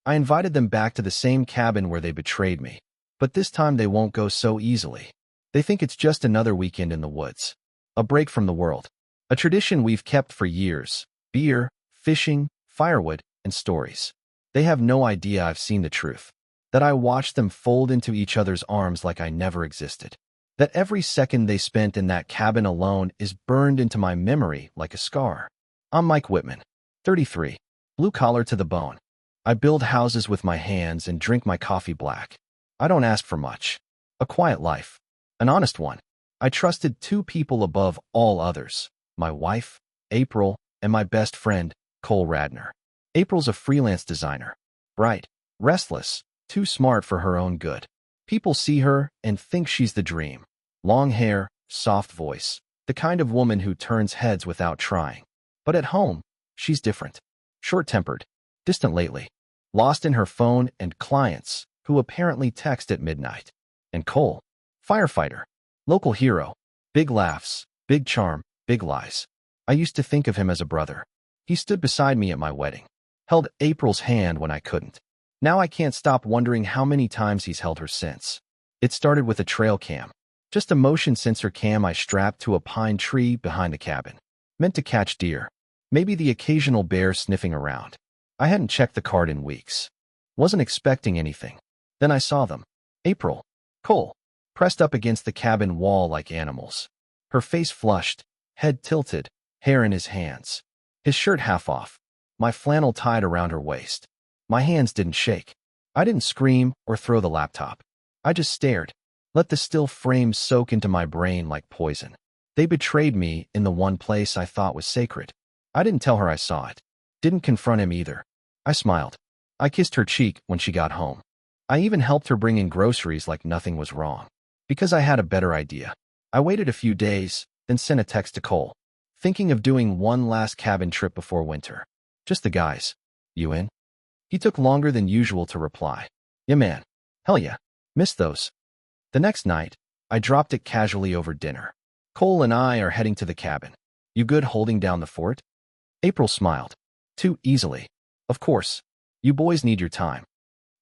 I invited them back to the same cabin where they betrayed me. But this time they won't go so easily. They think it's just another weekend in the woods. A break from the world. A tradition we've kept for years. Beer, fishing, firewood, and stories. They have no idea I've seen the truth. That I watched them fold into each other's arms like I never existed. That every second they spent in that cabin alone is burned into my memory like a scar. I'm Mike Whitman, 33, blue collar to the bone. I build houses with my hands and drink my coffee black. I don't ask for much. A quiet life. An honest one. I trusted two people above all others. My wife, April, and my best friend, Cole Radner. April's a freelance designer. Bright, restless, too smart for her own good. People see her and think she's the dream. Long hair, soft voice. The kind of woman who turns heads without trying. But at home, she's different. Short-tempered. Distant lately. Lost in her phone and clients, who apparently text at midnight. And Cole, firefighter, local hero, big laughs, big charm, big lies. I used to think of him as a brother. He stood beside me at my wedding, held April's hand when I couldn't. Now I can't stop wondering how many times he's held her since. It started with a trail cam, just a motion sensor cam I strapped to a pine tree behind the cabin, meant to catch deer, maybe the occasional bear sniffing around. I hadn't checked the card in weeks. Wasn't expecting anything. Then I saw them. April, Cole, pressed up against the cabin wall like animals. Her face flushed, head tilted, hair in his hands. His shirt half off, my flannel tied around her waist. My hands didn't shake. I didn't scream or throw the laptop. I just stared, let the still frame soak into my brain like poison. They betrayed me in the one place I thought was sacred. I didn't tell her I saw it. Didn't confront him either. I smiled. I kissed her cheek when she got home. I even helped her bring in groceries like nothing was wrong. Because I had a better idea. I waited a few days, then sent a text to Cole. Thinking of doing one last cabin trip before winter. Just the guys. You in? He took longer than usual to reply. Yeah, man. Hell yeah. Missed those. The next night, I dropped it casually over dinner. Cole and I are heading to the cabin. You good holding down the fort? April smiled. Too easily. Of course. You boys need your time.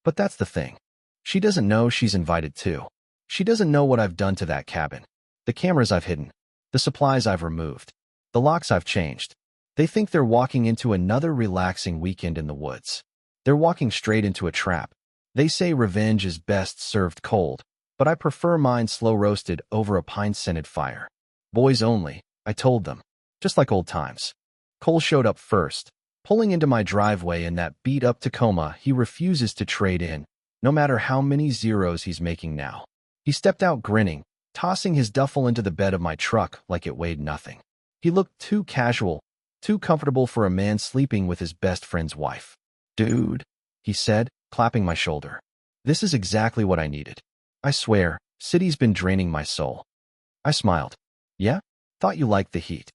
But that's the thing. She doesn't know she's invited too. She doesn't know what I've done to that cabin. The cameras I've hidden. The supplies I've removed. The locks I've changed. They think they're walking into another relaxing weekend in the woods. They're walking straight into a trap. They say revenge is best served cold, but I prefer mine slow-roasted over a pine-scented fire. Boys only, I told them. Just like old times. Cole showed up first, pulling into my driveway in that beat-up Tacoma he refuses to trade in, no matter how many zeros he's making now. He stepped out grinning, tossing his duffel into the bed of my truck like it weighed nothing. He looked too casual, too comfortable for a man sleeping with his best friend's wife. Dude, he said, clapping my shoulder. This is exactly what I needed. I swear, city's been draining my soul. I smiled. Yeah? Thought you liked the heat.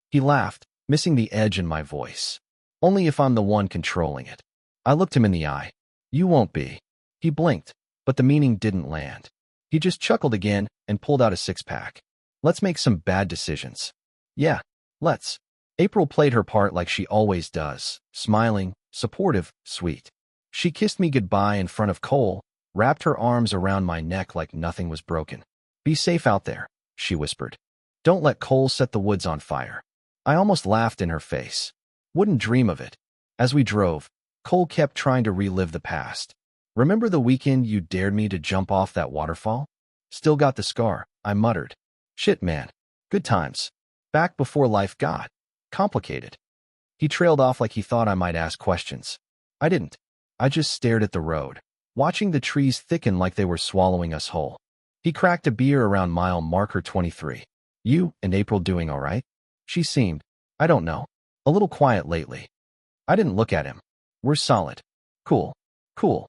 He laughed, missing the edge in my voice. Only if I'm the one controlling it. I looked him in the eye. You won't be. He blinked, but the meaning didn't land. He just chuckled again and pulled out a six-pack. Let's make some bad decisions. Yeah, let's. April played her part like she always does, smiling, supportive, sweet. She kissed me goodbye in front of Cole, wrapped her arms around my neck like nothing was broken. Be safe out there, she whispered. Don't let Cole set the woods on fire. I almost laughed in her face. Wouldn't dream of it. As we drove, Cole kept trying to relive the past. Remember the weekend you dared me to jump off that waterfall? Still got the scar, I muttered. Shit, man. Good times. Back before life got complicated. He trailed off like he thought I might ask questions. I didn't. I just stared at the road, watching the trees thicken like they were swallowing us whole. He cracked a beer around mile marker 23. You and April doing all right? She seemed, I don't know, a little quiet lately. I didn't look at him. We're solid. Cool. Cool.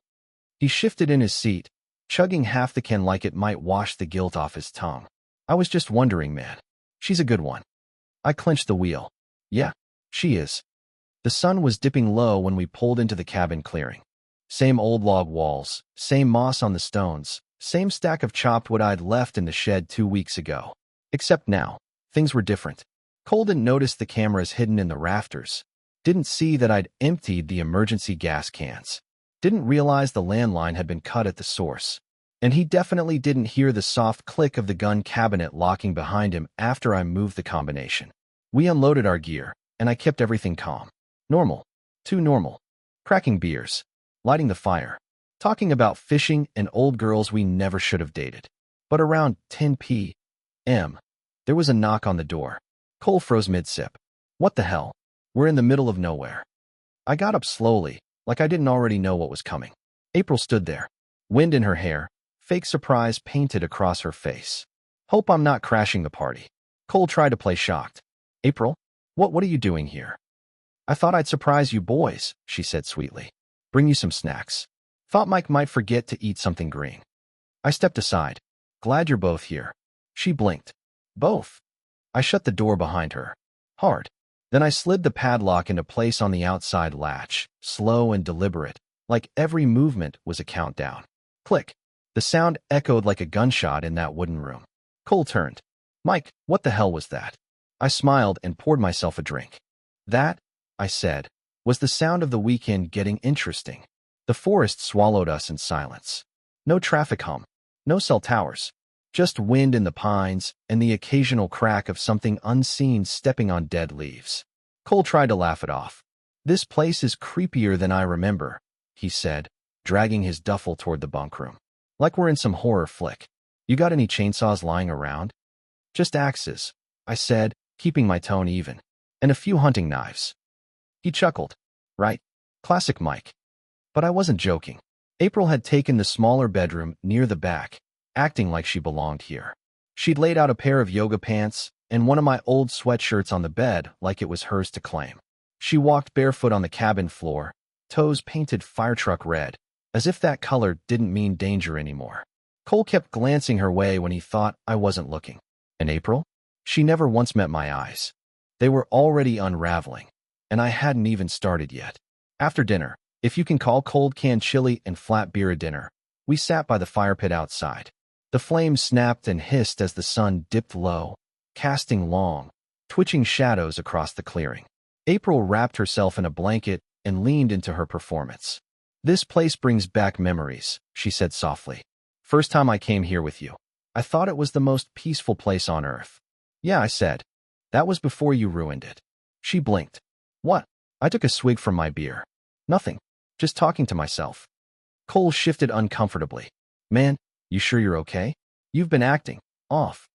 He shifted in his seat, chugging half the can like it might wash the guilt off his tongue. I was just wondering, man. She's a good one. I clenched the wheel. Yeah, she is. The sun was dipping low when we pulled into the cabin clearing. Same old log walls, same moss on the stones, same stack of chopped wood I'd left in the shed 2 weeks ago. Except now, things were different. Cole didn't notice the cameras hidden in the rafters. Didn't see that I'd emptied the emergency gas cans. Didn't realize the landline had been cut at the source. And he definitely didn't hear the soft click of the gun cabinet locking behind him after I moved the combination. We unloaded our gear, and I kept everything calm. Normal. Too normal. Cracking beers. Lighting the fire. Talking about fishing and old girls we never should have dated. But around 10 p.m., there was a knock on the door. Cole froze mid-sip. What the hell? We're in the middle of nowhere. I got up slowly, like I didn't already know what was coming. April stood there, wind in her hair, fake surprise painted across her face. Hope I'm not crashing the party. Cole tried to play shocked. April? What are you doing here? I thought I'd surprise you boys, she said sweetly. Bring you some snacks. Thought Mike might forget to eat something green. I stepped aside. Glad you're both here. She blinked. Both. I shut the door behind her. Hard. Then I slid the padlock into place on the outside latch, slow and deliberate, like every movement was a countdown. Click. The sound echoed like a gunshot in that wooden room. Cole turned. Mike, what the hell was that? I smiled and poured myself a drink. That, I said, was the sound of the weekend getting interesting. The forest swallowed us in silence. No traffic hum. No cell towers. Just wind in the pines and the occasional crack of something unseen stepping on dead leaves. Cole tried to laugh it off. This place is creepier than I remember, he said, dragging his duffel toward the bunk room. Like we're in some horror flick. You got any chainsaws lying around? Just axes, I said, keeping my tone even. And a few hunting knives. He chuckled. Right. Classic Mike. But I wasn't joking. April had taken the smaller bedroom near the back, acting like she belonged here. She'd laid out a pair of yoga pants and one of my old sweatshirts on the bed like it was hers to claim. She walked barefoot on the cabin floor, toes painted firetruck red, as if that color didn't mean danger anymore. Cole kept glancing her way when he thought I wasn't looking. And April? She never once met my eyes. They were already unraveling, and I hadn't even started yet. After dinner, if you can call cold canned chili and flat beer a dinner, we sat by the fire pit outside. The flames snapped and hissed as the sun dipped low, casting long, twitching shadows across the clearing. April wrapped herself in a blanket and leaned into her performance. This place brings back memories, she said softly. First time I came here with you, I thought it was the most peaceful place on earth. Yeah, I said. That was before you ruined it. She blinked. What? I took a swig from my beer. Nothing. Just talking to myself. Cole shifted uncomfortably. Man, you sure you're okay? You've been acting off.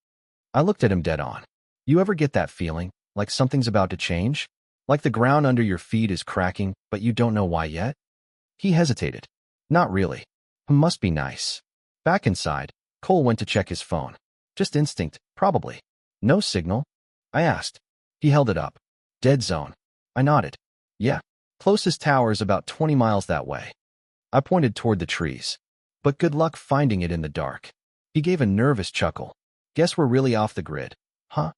I looked at him dead on. You ever get that feeling, like something's about to change? Like the ground under your feet is cracking, but you don't know why yet? He hesitated. Not really. Must be nice. Back inside, Cole went to check his phone. Just instinct, probably. No signal? I asked. He held it up. Dead zone. I nodded. Yeah. Closest tower's about 20 miles that way. I pointed toward the trees. But good luck finding it in the dark. He gave a nervous chuckle. Guess we're really off the grid, huh?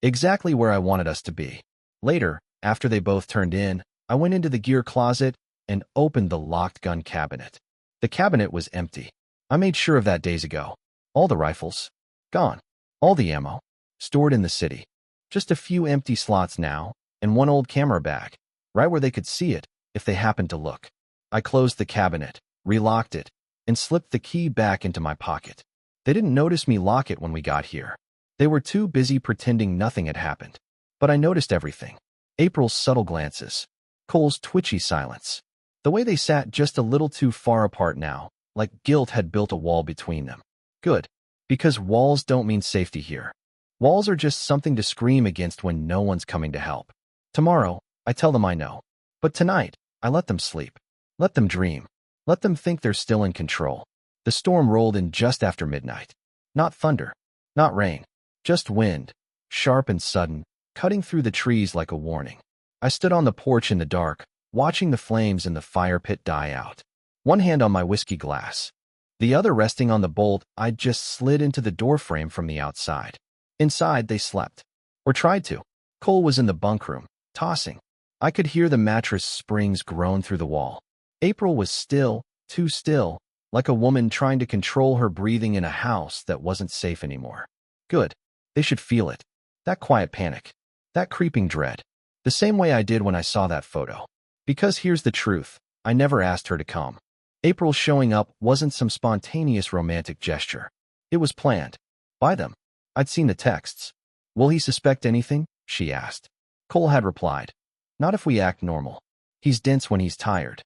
Exactly where I wanted us to be. Later, after they both turned in, I went into the gear closet and opened the locked gun cabinet. The cabinet was empty. I made sure of that days ago. All the rifles. Gone. All the ammo. Stored in the city. Just a few empty slots now, and one old camera bag, right where they could see it if they happened to look. I closed the cabinet, relocked it, and slipped the key back into my pocket. They didn't notice me lock it when we got here. They were too busy pretending nothing had happened. But I noticed everything. April's subtle glances. Cole's twitchy silence. The way they sat just a little too far apart now, like guilt had built a wall between them. Good. Because walls don't mean safety here. Walls are just something to scream against when no one's coming to help. Tomorrow, I tell them I know. But tonight, I let them sleep. Let them dream. Let them think they're still in control. The storm rolled in just after midnight. Not thunder. Not rain. Just wind. Sharp and sudden, cutting through the trees like a warning. I stood on the porch in the dark, watching the flames in the fire pit die out. One hand on my whiskey glass. The other resting on the bolt I'd just slid into the doorframe from the outside. Inside, they slept. Or tried to. Cole was in the bunk room, tossing. I could hear the mattress springs groan through the wall. April was still, too still, like a woman trying to control her breathing in a house that wasn't safe anymore. Good. They should feel it. That quiet panic. That creeping dread. The same way I did when I saw that photo. Because here's the truth. I never asked her to come. April showing up wasn't some spontaneous romantic gesture. It was planned. By them. I'd seen the texts. Will he suspect anything? She asked. Cole had replied. Not if we act normal. He's dense when he's tired.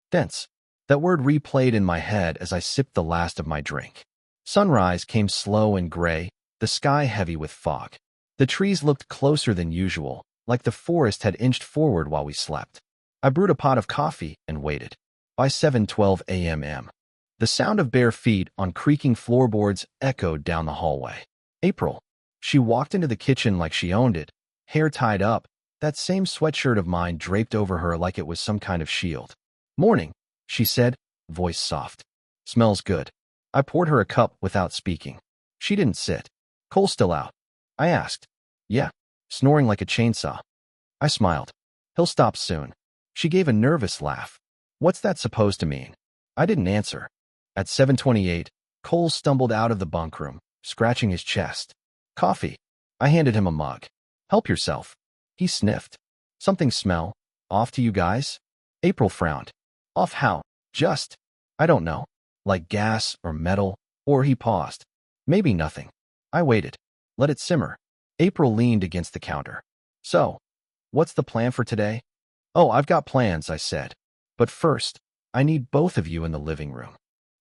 Dense. That word replayed in my head as I sipped the last of my drink. Sunrise came slow and gray, the sky heavy with fog. The trees looked closer than usual, like the forest had inched forward while we slept. I brewed a pot of coffee and waited. By 7:12 a.m. The sound of bare feet on creaking floorboards echoed down the hallway. April. She walked into the kitchen like she owned it, hair tied up, that same sweatshirt of mine draped over her like it was some kind of shield. Morning, she said, voice soft. Smells good. I poured her a cup without speaking. She didn't sit. Cole still out? I asked. Yeah, snoring like a chainsaw. I smiled. He'll stop soon. She gave a nervous laugh. What's that supposed to mean? I didn't answer. At 7:28, Cole stumbled out of the bunk room, scratching his chest. Coffee. I handed him a mug. Help yourself. He sniffed. Something smell? Off to you guys? April frowned. Off how? Just. I don't know. Like gas or metal, or he paused. Maybe nothing. I waited. Let it simmer. April leaned against the counter. So, what's the plan for today? Oh, I've got plans, I said. But first, I need both of you in the living room.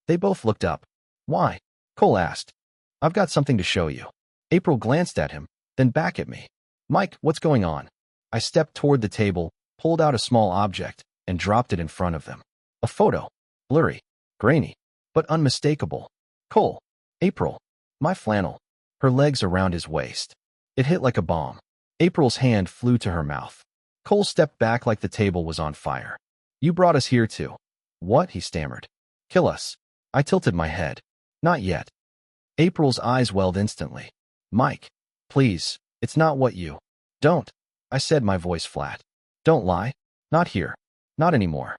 They both looked up. Why? Cole asked. I've got something to show you. April glanced at him, then back at me. Mike, what's going on? I stepped toward the table, pulled out a small object, and dropped it in front of them. A photo. Blurry. Grainy. But unmistakable. Cole. April. My flannel. Her legs around his waist. It hit like a bomb. April's hand flew to her mouth. Cole stepped back like the table was on fire. You brought us here to. What? He stammered. Kill us. I tilted my head. Not yet. April's eyes welled instantly. Mike. Please. It's not what you. Don't. I said, my voice flat. Don't lie. Not here. Not anymore.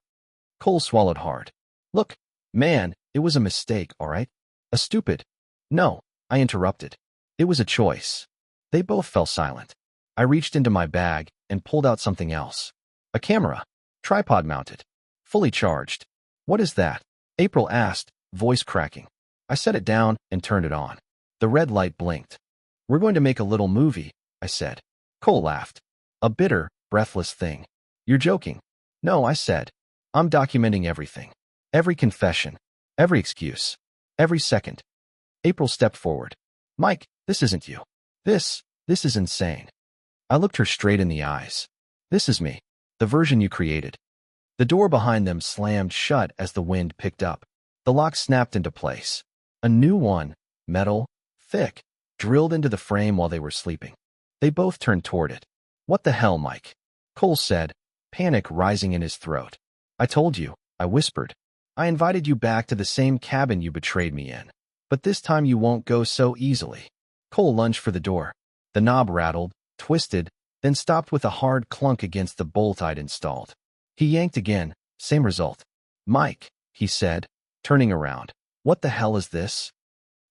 Cole swallowed hard. Look. Man, it was a mistake, all right? A stupid. No. I interrupted. It was a choice. They both fell silent. I reached into my bag and pulled out something else. A camera. Tripod mounted. Fully charged. What is that? April asked, voice cracking. I set it down and turned it on. The red light blinked. We're going to make a little movie, I said. Cole laughed. A bitter, breathless thing. You're joking. No, I said. I'm documenting everything. Every confession. Every excuse. Every second. April stepped forward. Mike, this isn't you. This is insane. I looked her straight in the eyes. This is me. The version you created. The door behind them slammed shut as the wind picked up. The lock snapped into place. A new one, metal, thick, drilled into the frame while they were sleeping. They both turned toward it. What the hell, Mike? Cole said, panic rising in his throat. I told you, I whispered. I invited you back to the same cabin you betrayed me in. But this time you won't go so easily. Cole lunged for the door. The knob rattled, twisted, then stopped with a hard clunk against the bolt I'd installed. He yanked again, same result. Mike, he said, turning around. What the hell is this?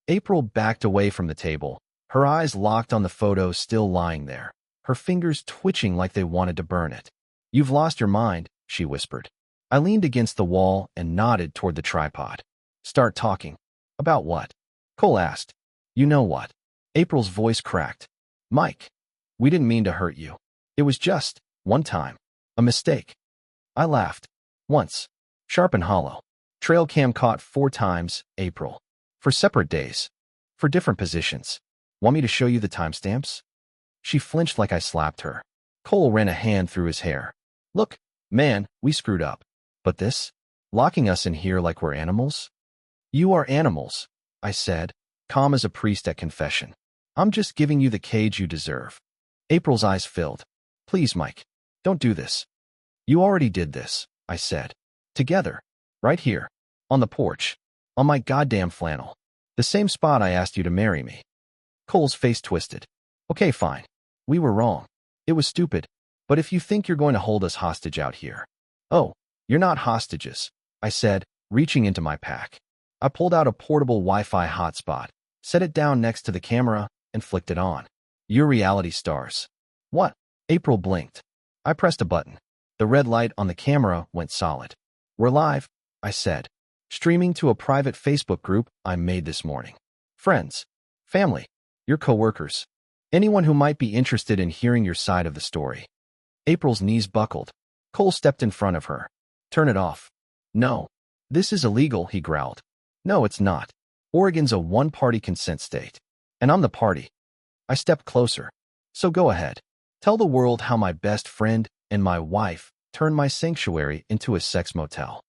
April backed away from the table, her eyes locked on the photo still lying there, her fingers twitching like they wanted to burn it. You've lost your mind, she whispered. I leaned against the wall and nodded toward the tripod. Start talking. About what? Cole asked. You know what? April's voice cracked. Mike, we didn't mean to hurt you. It was just, one time. A mistake. I laughed. Once. Sharp and hollow. Trail cam caught 4 times, April. For separate days. For different positions. Want me to show you the timestamps? She flinched like I slapped her. Cole ran a hand through his hair. Look, man, we screwed up. But this? Locking us in here like we're animals? You are animals, I said, calm as a priest at confession. I'm just giving you the cage you deserve. April's eyes filled. Please, Mike, don't do this. You already did this, I said. Together. Right here. On the porch. On my goddamn flannel. The same spot I asked you to marry me. Cole's face twisted. Okay, fine. We were wrong. It was stupid. But if you think you're going to hold us hostage out here. Oh, you're not hostages, I said, reaching into my pack. I pulled out a portable Wi-Fi hotspot, set it down next to the camera, and flicked it on. You're reality stars. What? April blinked. I pressed a button. The red light on the camera went solid. We're live, I said. streaming to a private Facebook group I made this morning. Friends, family, your coworkers, anyone who might be interested in hearing your side of the story. April's knees buckled. Cole stepped in front of her. Turn it off. No. This is illegal, he growled. No, it's not. Oregon's a one-party consent state. And I'm the party. I stepped closer. So go ahead. Tell the world how my best friend and my wife turned my sanctuary into a sex motel.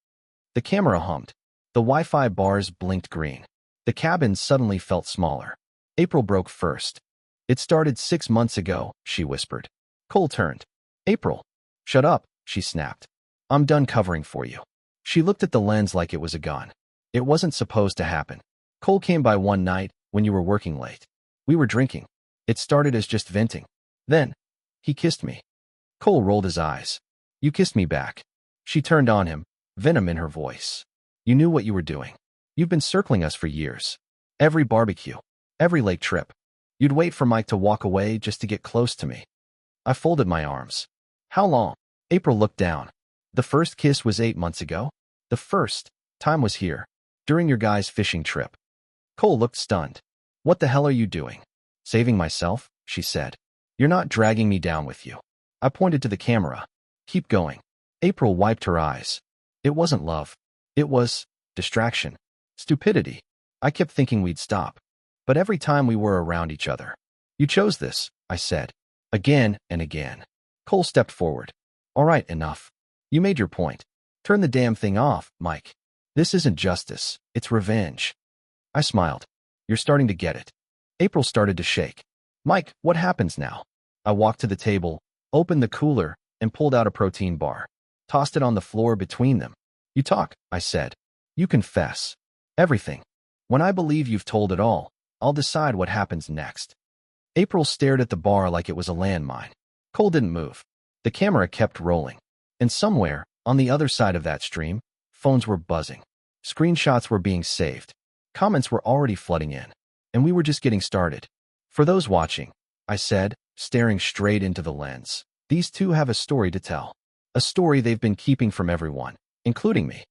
The camera hummed. The Wi-Fi bars blinked green. The cabin suddenly felt smaller. April broke first. It started 6 months ago, she whispered. Cole turned. April. Shut up, she snapped. I'm done covering for you. She looked at the lens like it was a gun. It wasn't supposed to happen. Cole came by one night when you were working late. We were drinking. It started as just venting. Then, he kissed me. Cole rolled his eyes. You kissed me back. She turned on him, venom in her voice. You knew what you were doing. You've been circling us for years. Every barbecue, every lake trip. You'd wait for Mike to walk away just to get close to me. I folded my arms. How long? April looked down. The first kiss was 8 months ago. The first time was here, during your guys' fishing trip. Cole looked stunned. What the hell are you doing? Saving myself, she said. You're not dragging me down with you. I pointed to the camera. Keep going. April wiped her eyes. It wasn't love. It was distraction. Stupidity. I kept thinking we'd stop. But every time we were around each other. You chose this, I said. Again and again. Cole stepped forward. All right, enough. You made your point. Turn the damn thing off, Mike. This isn't justice. It's revenge. I smiled. You're starting to get it. April started to shake. Mike, what happens now? I walked to the table, opened the cooler, and pulled out a protein bar. Tossed it on the floor between them. You talk, I said. You confess. Everything. When I believe you've told it all, I'll decide what happens next. April stared at the bar like it was a landmine. Cole didn't move. The camera kept rolling. And somewhere, on the other side of that stream, phones were buzzing. Screenshots were being saved. Comments were already flooding in. And we were just getting started. For those watching, I said, staring straight into the lens, these two have a story to tell. A story they've been keeping from everyone, including me.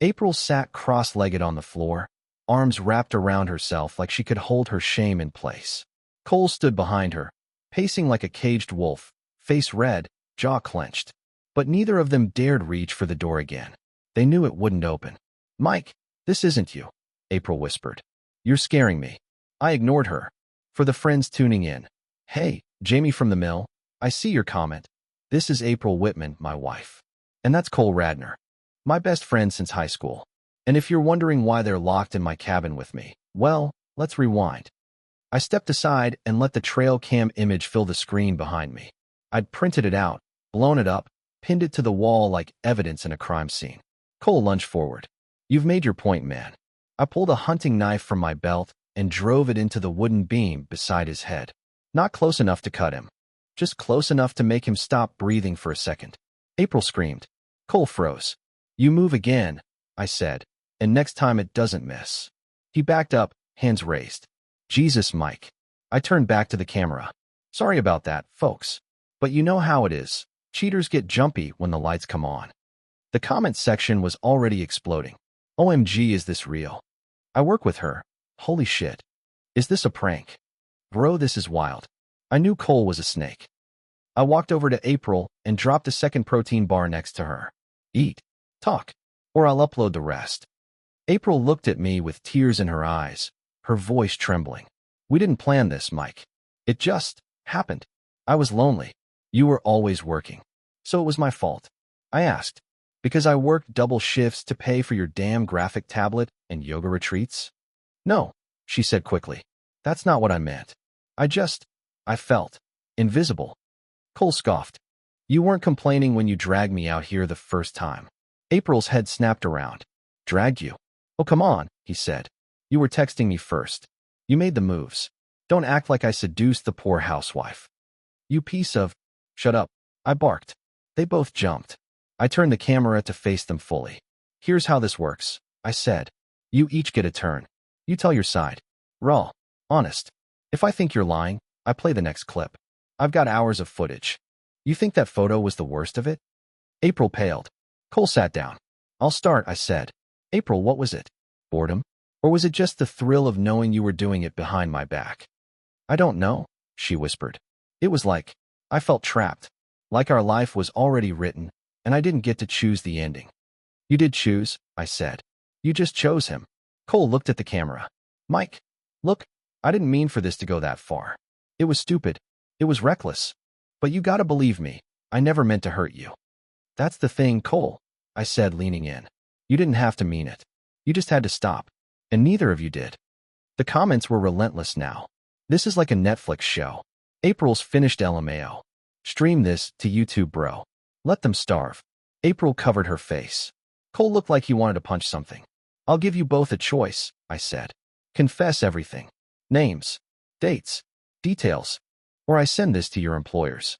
April sat cross-legged on the floor, arms wrapped around herself like she could hold her shame in place. Cole stood behind her, pacing like a caged wolf, face red, jaw clenched. But neither of them dared reach for the door again. They knew it wouldn't open. Mike, this isn't you, April whispered. You're scaring me. I ignored her. For the friends tuning in. Hey, Jamie from the mill, I see your comment. This is April Whitman, my wife. And that's Cole Radner, my best friend since high school. And if you're wondering why they're locked in my cabin with me, well, let's rewind. I stepped aside and let the trail cam image fill the screen behind me. I'd printed it out, blown it up, pinned it to the wall like evidence in a crime scene. Cole lunged forward. You've made your point, man. I pulled a hunting knife from my belt and drove it into the wooden beam beside his head. Not close enough to cut him. Just close enough to make him stop breathing for a second. April screamed. Cole froze. You move again, I said, and next time it doesn't miss. He backed up, hands raised. Jesus, Mike. I turned back to the camera. Sorry about that, folks. But you know how it is. Cheaters get jumpy when the lights come on. The comment section was already exploding. OMG, is this real? I work with her. Holy shit. Is this a prank? Bro, this is wild. I knew Cole was a snake. I walked over to April and dropped a second protein bar next to her. Eat. Talk. Or I'll upload the rest. April looked at me with tears in her eyes, her voice trembling. We didn't plan this, Mike. It just happened. I was lonely. You were always working. So it was my fault. I asked. Because I worked double shifts to pay for your damn graphic tablet and yoga retreats? No, she said quickly. That's not what I meant. I felt invisible. Cole scoffed. You weren't complaining when you dragged me out here the first time. April's head snapped around. Dragged you? Oh, come on, he said. You were texting me first. You made the moves. Don't act like I seduced the poor housewife. You piece of... Shut up, I barked. They both jumped. I turned the camera to face them fully. Here's how this works, I said. You each get a turn. You tell your side. Raw. Honest. If I think you're lying, I play the next clip. I've got hours of footage. You think that photo was the worst of it? April paled. Cole sat down. I'll start, I said. April, what was it? Boredom? Or was it just the thrill of knowing you were doing it behind my back? I don't know, she whispered. It was like I felt trapped, like our life was already written, and I didn't get to choose the ending. You did choose, I said. You just chose him. Cole looked at the camera. Mike, look, I didn't mean for this to go that far. It was stupid. It was reckless. But you gotta believe me, I never meant to hurt you. That's the thing, Cole, I said, leaning in. You didn't have to mean it. You just had to stop. And neither of you did. The comments were relentless now. This is like a Netflix show. April's finished LMAO. Stream this to YouTube, bro. Let them starve. April covered her face. Cole looked like he wanted to punch something. I'll give you both a choice, I said. Confess everything. Names, dates, details. Or I send this to your employers.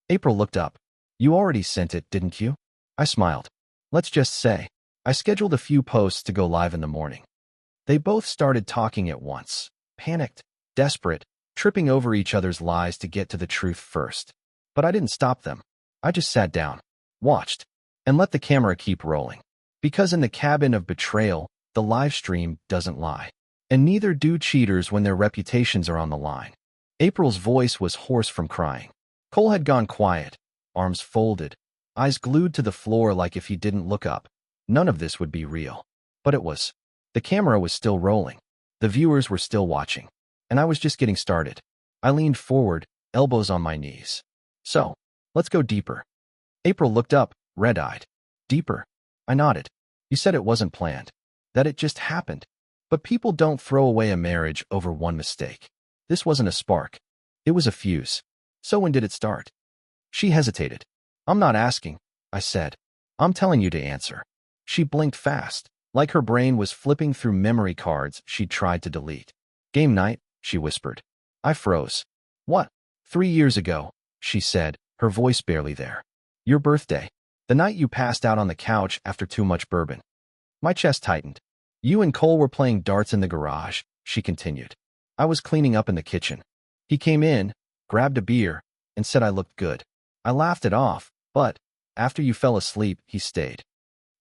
April looked up. You already sent it, didn't you? I smiled. Let's just say, I scheduled a few posts to go live in the morning. They both started talking at once, panicked, desperate, tripping over each other's lies to get to the truth first. But I didn't stop them. I just sat down, watched, and let the camera keep rolling. Because in the cabin of betrayal, the live stream doesn't lie. And neither do cheaters when their reputations are on the line. April's voice was hoarse from crying. Cole had gone quiet, arms folded, eyes glued to the floor like if he didn't look up, none of this would be real. But it was. The camera was still rolling. The viewers were still watching. And I was just getting started. I leaned forward, elbows on my knees. So, let's go deeper. April looked up, red-eyed. Deeper. I nodded. You said it wasn't planned. That it just happened. But people don't throw away a marriage over one mistake. This wasn't a spark. It was a fuse. So when did it start? She hesitated. I'm not asking, I said. I'm telling you to answer. She blinked fast, like her brain was flipping through memory cards she'd tried to delete. Game night, she whispered. I froze. What? 3 years ago, she said, her voice barely there. Your birthday. The night you passed out on the couch after too much bourbon. My chest tightened. You and Cole were playing darts in the garage, she continued. I was cleaning up in the kitchen. He came in, grabbed a beer, and said I looked good. I laughed it off, but, after you fell asleep, he stayed.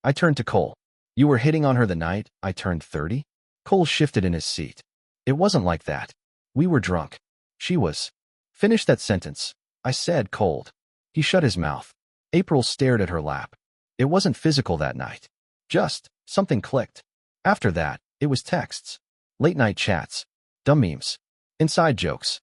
I turned to Cole. You were hitting on her the night I turned 30? Cole shifted in his seat. It wasn't like that. We were drunk. She was. Finish that sentence, I said, cold. He shut his mouth. April stared at her lap. It wasn't physical that night. Just, something clicked. After that, it was texts. Late-night chats. Dumb memes. Inside jokes.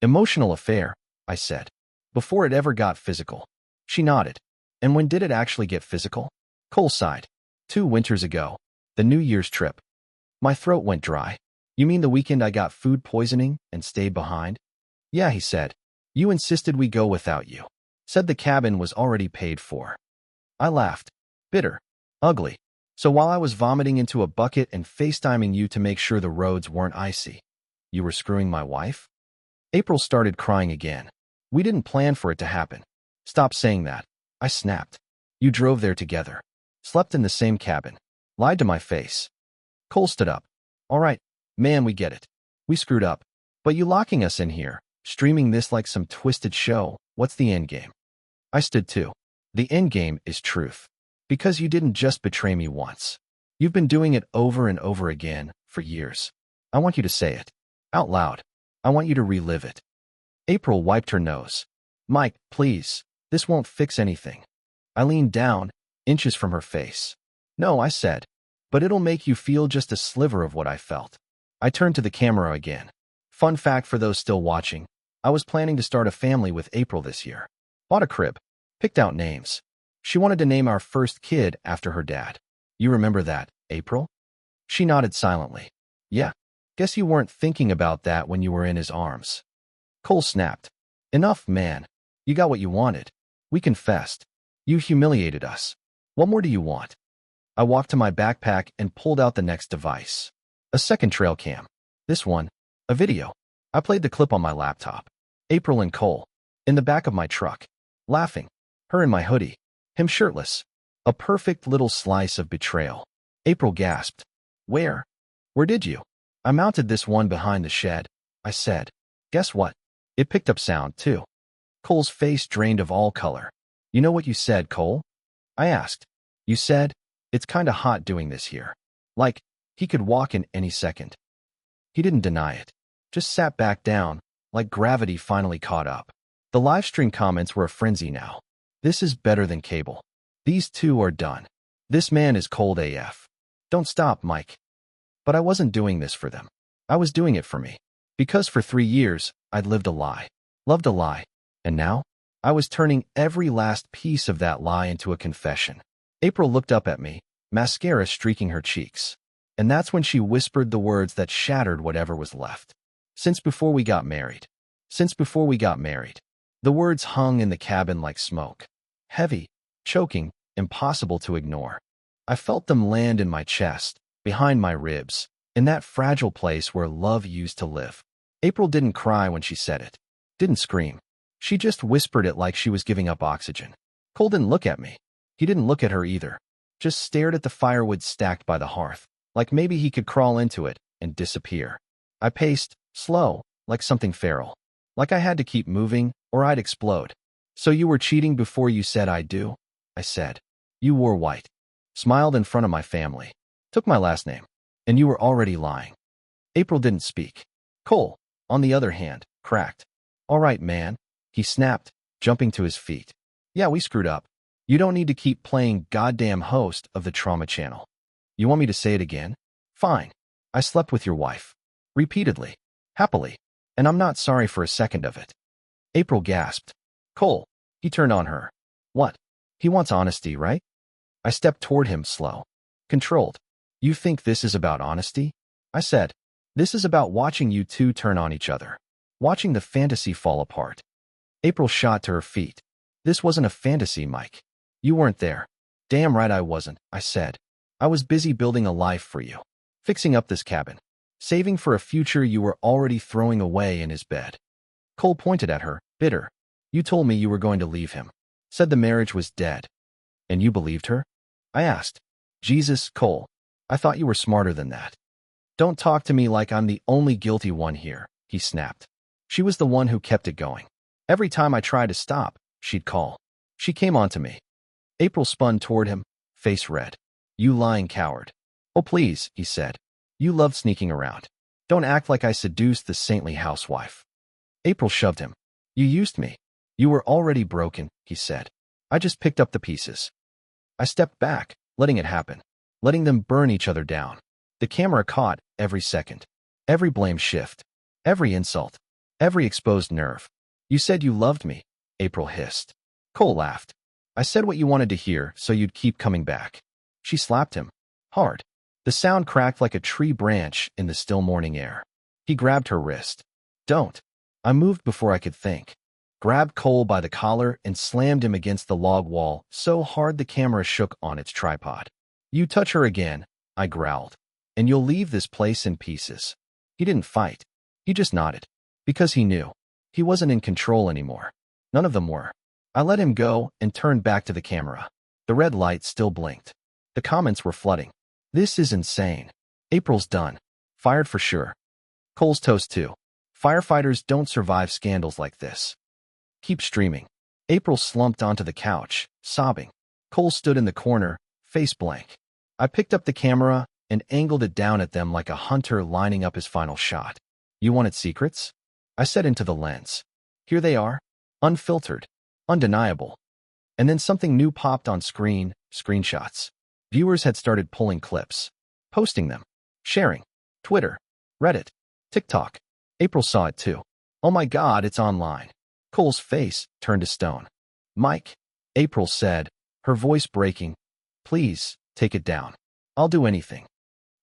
Emotional affair, I said. Before it ever got physical. She nodded. And when did it actually get physical? Cole sighed. 2 winters ago. The New Year's trip. My throat went dry. You mean the weekend I got food poisoning and stayed behind? Yeah, he said. You insisted we go without you. Said the cabin was already paid for. I laughed. Bitter. Ugly. So while I was vomiting into a bucket and FaceTiming you to make sure the roads weren't icy, you were screwing my wife? April started crying again. We didn't plan for it to happen. Stop saying that. I snapped. You drove there together. Slept in the same cabin. Lied to my face. Cole stood up. All right, man, we get it. We screwed up. But you locking us in here, streaming this like some twisted show, what's the end game? I stood too. The end game is truth. Because you didn't just betray me once. You've been doing it over and over again for years. I want you to say it. Out loud. I want you to relive it. April wiped her nose. Mike, please. This won't fix anything. I leaned down, inches from her face. No, I said. But it'll make you feel just a sliver of what I felt. I turned to the camera again. Fun fact for those still watching. I was planning to start a family with April this year. Bought a crib. Picked out names. She wanted to name our first kid after her dad. You remember that, April? She nodded silently. Yeah. Guess you weren't thinking about that when you were in his arms. Cole snapped. Enough, man. You got what you wanted. We confessed. You humiliated us. What more do you want? I walked to my backpack and pulled out the next device. A second trail cam. This one, a video. I played the clip on my laptop. April and Cole. In the back of my truck. Laughing. Her in my hoodie. Him shirtless. A perfect little slice of betrayal. April gasped. Where? Where did you? I mounted this one behind the shed, I said. Guess what? It picked up sound, too. Cole's face drained of all color. You know what you said, Cole? I asked. You said, It's kinda hot doing this here. Like, he could walk in any second. He didn't deny it. Just sat back down, like gravity finally caught up. The livestream comments were a frenzy now. This is better than cable. These two are done. This man is cold AF. Don't stop, Mike. But I wasn't doing this for them. I was doing it for me. Because for 3 years, I'd lived a lie. Loved a lie. And now, I was turning every last piece of that lie into a confession. April looked up at me, mascara streaking her cheeks. And that's when she whispered the words that shattered whatever was left. Since before we got married. Since before we got married. The words hung in the cabin like smoke. Heavy, choking, impossible to ignore. I felt them land in my chest, behind my ribs, in that fragile place where love used to live. April didn't cry when she said it. Didn't scream. She just whispered it like she was giving up oxygen. Cole didn't look at me. He didn't look at her either. Just stared at the firewood stacked by the hearth, like maybe he could crawl into it and disappear. I paced, slow, like something feral. Like I had to keep moving, or I'd explode. So you were cheating before you said I do? I said. You wore white. Smiled in front of my family. Took my last name. And you were already lying. April didn't speak. Cole, on the other hand, cracked. All right, man, he snapped, jumping to his feet. Yeah, we screwed up. You don't need to keep playing goddamn host of the trauma channel. You want me to say it again? Fine. I slept with your wife. Repeatedly. Happily. And I'm not sorry for a second of it. April gasped. Cole. He turned on her. What? He wants honesty, right? I stepped toward him, slow. Controlled. You think this is about honesty? I said. This is about watching you two turn on each other. Watching the fantasy fall apart. April shot to her feet. This wasn't a fantasy, Mike. You weren't there. Damn right I wasn't, I said. I was busy building a life for you. Fixing up this cabin. Saving for a future you were already throwing away in his bed. Cole pointed at her, bitter. You told me you were going to leave him. Said the marriage was dead. And you believed her? I asked. Jesus, Cole. I thought you were smarter than that. Don't talk to me like I'm the only guilty one here, he snapped. She was the one who kept it going. Every time I tried to stop, she'd call. She came on to me. April spun toward him, face red. You lying coward. Oh, please, he said. You loved sneaking around. Don't act like I seduced the saintly housewife. April shoved him. You used me. You were already broken, he said. I just picked up the pieces. I stepped back, letting it happen, letting them burn each other down. The camera caught every second, every blame shift, every insult, every exposed nerve. You said you loved me, April hissed. Cole laughed. I said what you wanted to hear so you'd keep coming back. She slapped him. Hard. The sound cracked like a tree branch in the still morning air. He grabbed her wrist. Don't. I moved before I could think. Grabbed Cole by the collar and slammed him against the log wall so hard the camera shook on its tripod. You touch her again, I growled, and you'll leave this place in pieces. He didn't fight. He just nodded. Because he knew. He wasn't in control anymore. None of them were. I let him go and turned back to the camera. The red light still blinked. The comments were flooding. This is insane. April's done. Fired for sure. Cole's toast too. Firefighters don't survive scandals like this. Keep streaming. April slumped onto the couch, sobbing. Cole stood in the corner, face blank. I picked up the camera and angled it down at them like a hunter lining up his final shot. You wanted secrets? I said into the lens. Here they are. Unfiltered. Undeniable. And then something new popped on screen, screenshots. Viewers had started pulling clips. Posting them. Sharing. Twitter. Reddit. TikTok. April saw it too. Oh my God, it's online. Cole's face turned to stone. Mike, April said, her voice breaking. Please, take it down. I'll do anything.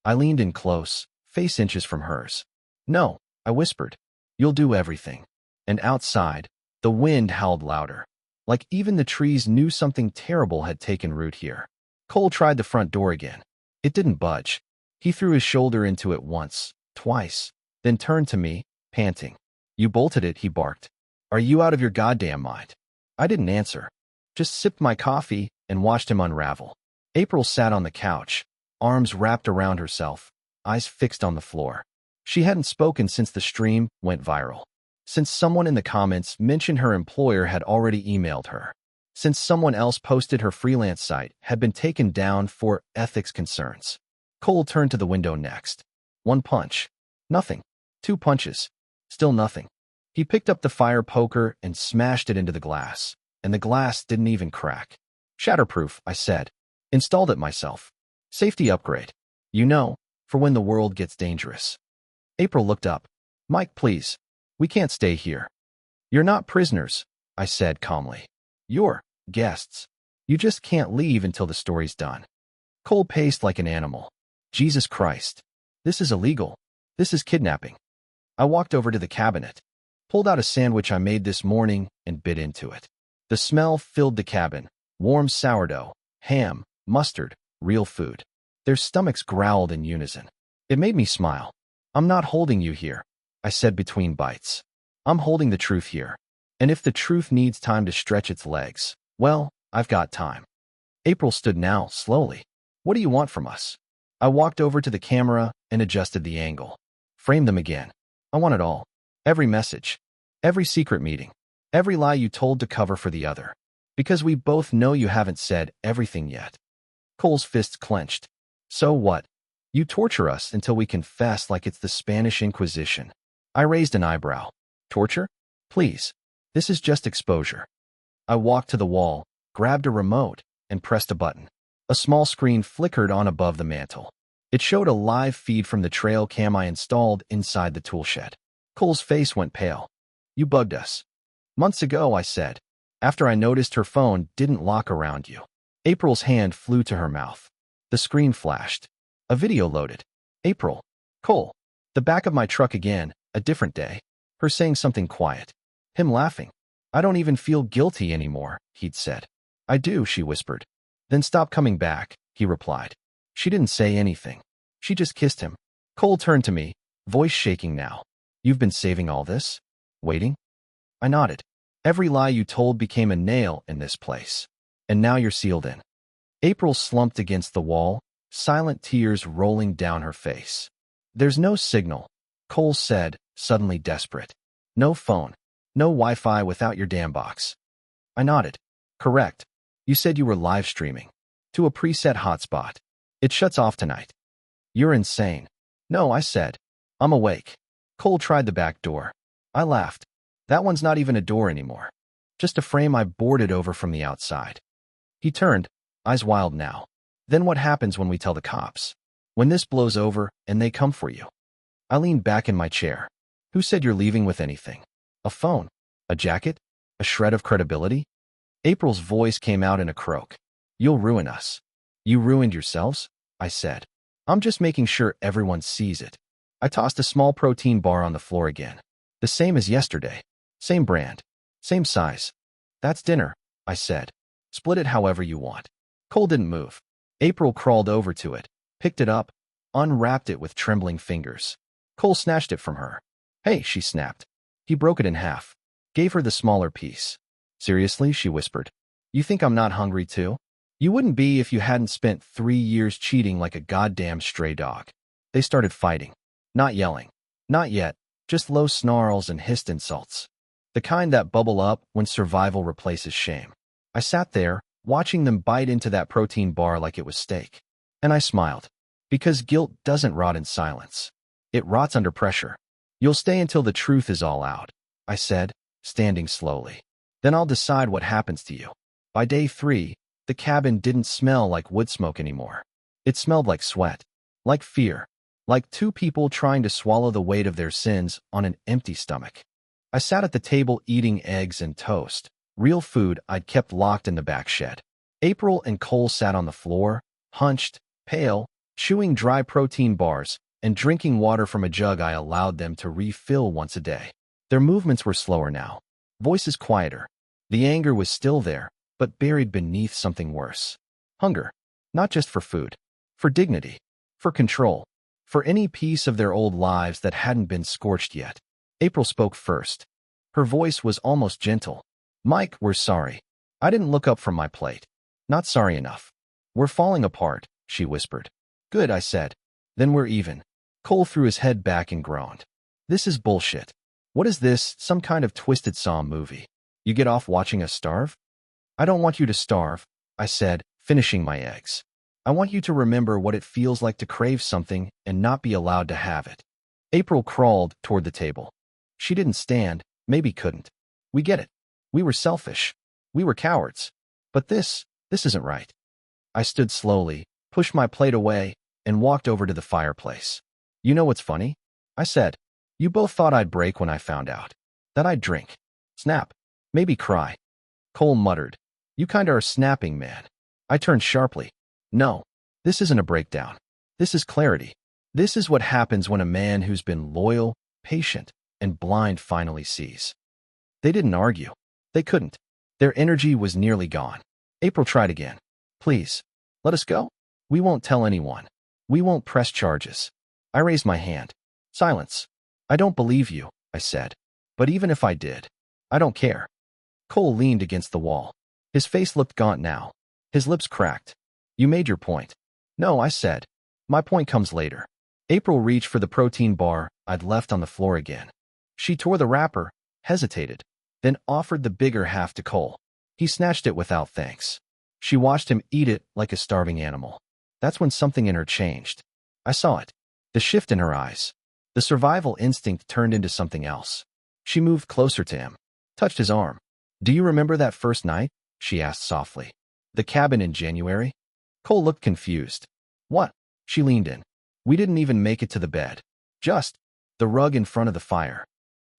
I leaned in close, face inches from hers. No, I whispered. You'll do everything. And outside, the wind howled louder. Like even the trees knew something terrible had taken root here. Cole tried the front door again. It didn't budge. He threw his shoulder into it once, twice, then turned to me, panting. You bolted it, he barked. Are you out of your goddamn mind? I didn't answer. Just sipped my coffee and watched him unravel. April sat on the couch, arms wrapped around herself, eyes fixed on the floor. She hadn't spoken since the stream went viral. Since someone in the comments mentioned her employer had already emailed her. since someone else posted her freelance site had been taken down for ethics concerns. Cole turned to the window next. One punch. Nothing. Two punches. Still nothing. He picked up the fire poker and smashed it into the glass, and the glass didn't even crack. Shatterproof, I said. Installed it myself. Safety upgrade. You know, for when the world gets dangerous. April looked up. Mike, please. We can't stay here. You're not prisoners, I said calmly. You're guests. You just can't leave until the story's done. Cole paced like an animal. Jesus Christ. This is illegal. This is kidnapping. I walked over to the cabinet, pulled out a sandwich I made this morning, and bit into it. The smell filled the cabin. Warm sourdough, ham, mustard, real food. Their stomachs growled in unison. It made me smile. I'm not holding you here, I said between bites. I'm holding the truth here. And if the truth needs time to stretch its legs, well, I've got time. April stood now, slowly. What do you want from us? I walked over to the camera and adjusted the angle. Frame them again. I want it all. Every message. Every secret meeting. Every lie you told to cover for the other. Because we both know you haven't said everything yet. Cole's fists clenched. So what? You torture us until we confess like it's the Spanish Inquisition. I raised an eyebrow. Torture? Please. This is just exposure. I walked to the wall, grabbed a remote, and pressed a button. A small screen flickered on above the mantel. It showed a live feed from the trail cam I installed inside the toolshed. Cole's face went pale. You bugged us. Months ago, I said, after I noticed her phone didn't lock around you. April's hand flew to her mouth. The screen flashed. A video loaded. April. Cole. The back of my truck again, a different day. Her saying something quiet. Him laughing. I don't even feel guilty anymore, he'd said. I do, she whispered. Then stop coming back, he replied. She didn't say anything. She just kissed him. Cole turned to me, voice shaking now. You've been saving all this? Waiting? I nodded. Every lie you told became a nail in this place. And now you're sealed in. April slumped against the wall, silent tears rolling down her face. There's no signal, Cole said, suddenly desperate. No phone. No Wi-Fi without your damn box. I nodded. Correct. You said you were live streaming. To a preset hotspot. It shuts off tonight. You're insane. No, I said. I'm awake. Cole tried the back door. I laughed. That one's not even a door anymore. Just a frame I boarded over from the outside. He turned, eyes wild now. Then what happens when we tell the cops? When this blows over and they come for you? I leaned back in my chair. Who said you're leaving with anything? A phone? A jacket? A shred of credibility? April's voice came out in a croak. You'll ruin us. You ruined yourselves? I said. I'm just making sure everyone sees it. I tossed a small protein bar on the floor again. The same as yesterday. Same brand. Same size. That's dinner, I said. Split it however you want. Cole didn't move. April crawled over to it, picked it up, unwrapped it with trembling fingers. Cole snatched it from her. Hey, she snapped. He broke it in half. Gave her the smaller piece. Seriously, she whispered. You think I'm not hungry too? You wouldn't be if you hadn't spent 3 years cheating like a goddamn stray dog. They started fighting. Not yelling. Not yet. Just low snarls and hissed insults. The kind that bubble up when survival replaces shame. I sat there, watching them bite into that protein bar like it was steak. And I smiled. Because guilt doesn't rot in silence. It rots under pressure. You'll stay until the truth is all out, I said, standing slowly. Then I'll decide what happens to you. By day 3, the cabin didn't smell like wood smoke anymore. It smelled like sweat, like fear, like two people trying to swallow the weight of their sins on an empty stomach. I sat at the table eating eggs and toast, real food I'd kept locked in the back shed. April and Cole sat on the floor, hunched, pale, chewing dry protein bars, and drinking water from a jug I allowed them to refill once a day. Their movements were slower now, voices quieter. The anger was still there, but buried beneath something worse. Hunger, not just for food, for dignity, for control, for any piece of their old lives that hadn't been scorched yet. April spoke first. Her voice was almost gentle. Mike, we're sorry. I didn't look up from my plate. Not sorry enough. We're falling apart, she whispered. Good, I said. Then we're even. Cole threw his head back and groaned. This is bullshit. What is this, some kind of Twisted Saw movie? You get off watching us starve? I don't want you to starve, I said, finishing my eggs. I want you to remember what it feels like to crave something and not be allowed to have it. April crawled toward the table. She didn't stand, maybe couldn't. We get it. We were selfish. We were cowards. But this isn't right. I stood slowly, pushed my plate away, and walked over to the fireplace. You know what's funny? I said. You both thought I'd break when I found out. That I'd drink. Snap. Maybe cry. Cole muttered. You kinda are snapping, man. I turned sharply. No, this isn't a breakdown. This is clarity. This is what happens when a man who's been loyal, patient, and blind finally sees. They didn't argue. They couldn't. Their energy was nearly gone. April tried again. Please, let us go. We won't tell anyone. We won't press charges. I raised my hand. Silence. I don't believe you, I said. But even if I did, I don't care. Cole leaned against the wall. His face looked gaunt now. His lips cracked. You made your point. No, I said. My point comes later. April reached for the protein bar I'd left on the floor again. She tore the wrapper, hesitated, then offered the bigger half to Cole. He snatched it without thanks. She watched him eat it like a starving animal. That's when something in her changed. I saw it. The shift in her eyes. The survival instinct turned into something else. She moved closer to him, touched his arm. Do you remember that first night? She asked softly. The cabin in January? Cole looked confused. What? She leaned in. We didn't even make it to the bed. Just the rug in front of the fire.